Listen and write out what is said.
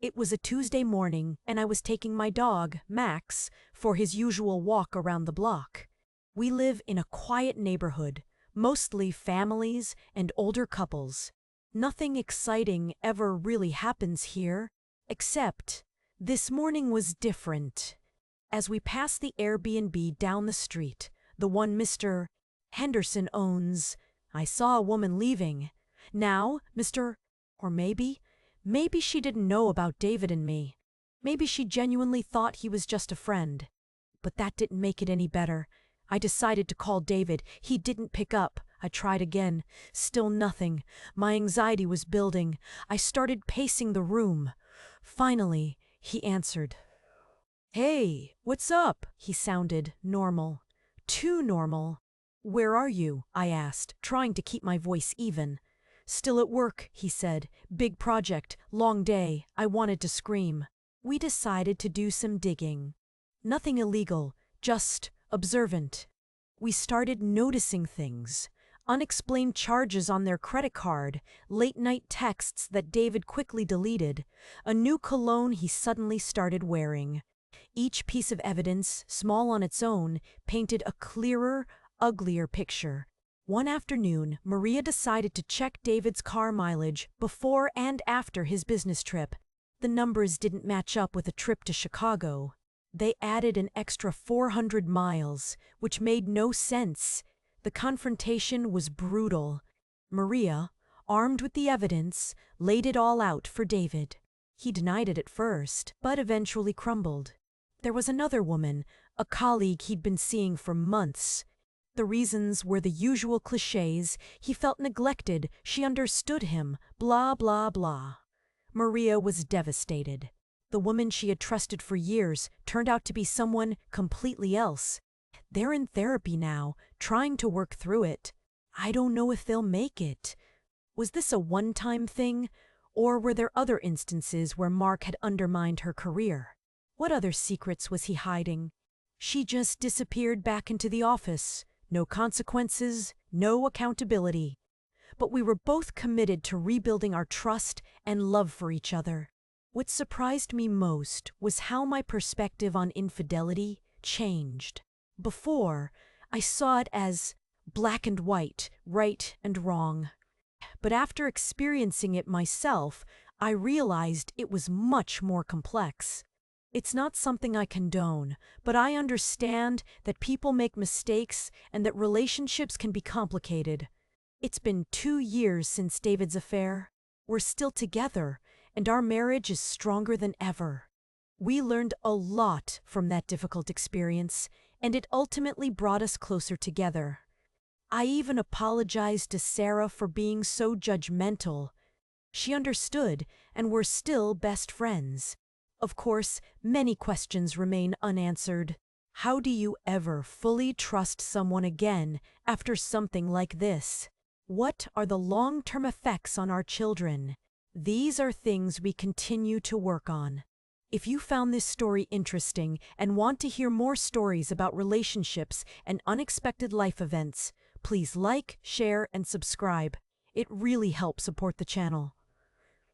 It was a Tuesday morning, and I was taking my dog, Max, for his usual walk around the block. We live in a quiet neighborhood, mostly families and older couples. Nothing exciting ever really happens here, except this morning was different. As we passed the Airbnb down the street, the one Mr. Henderson owns, I saw a woman leaving. Now, or maybe she didn't know about David and me. Maybe she genuinely thought he was just a friend. But that didn't make it any better. I decided to call David. He didn't pick up. I tried again. Still nothing. My anxiety was building. I started pacing the room. Finally, he answered. "Hey, what's up?" He sounded normal. Too normal. "Where are you?" I asked, trying to keep my voice even. "Still at work," he said. "Big project, long day." I wanted to scream. We decided to do some digging. Nothing illegal, just observant. We started noticing things. Unexplained charges on their credit card, late-night texts that David quickly deleted, a new cologne he suddenly started wearing. Each piece of evidence, small on its own, painted a clearer, uglier picture. One afternoon, Maria decided to check David's car mileage before and after his business trip. The numbers didn't match up with a trip to Chicago. They added an extra 400 miles, which made no sense. The confrontation was brutal. Maria, armed with the evidence, laid it all out for David. He denied it at first, but eventually crumbled. There was another woman, a colleague he'd been seeing for months. The reasons were the usual clichés. He felt neglected, she understood him, blah, blah, blah. Maria was devastated. The woman she had trusted for years turned out to be someone completely else. They're in therapy now, trying to work through it. I don't know if they'll make it. Was this a one-time thing, or were there other instances where Mark had undermined her career? What other secrets was he hiding? She just disappeared back into the office. No consequences, no accountability. But we were both committed to rebuilding our trust and love for each other. What surprised me most was how my perspective on infidelity changed. Before, I saw it as black and white, right and wrong. But after experiencing it myself, I realized it was much more complex. It's not something I condone, but I understand that people make mistakes and that relationships can be complicated. It's been 2 years since David's affair. We're still together, and our marriage is stronger than ever. We learned a lot from that difficult experience, and it ultimately brought us closer together. I even apologized to Sarah for being so judgmental. She understood, and we're still best friends. Of course, many questions remain unanswered. How do you ever fully trust someone again after something like this? What are the long-term effects on our children? These are things we continue to work on. If you found this story interesting and want to hear more stories about relationships and unexpected life events, please like, share, and subscribe. It really helps support the channel.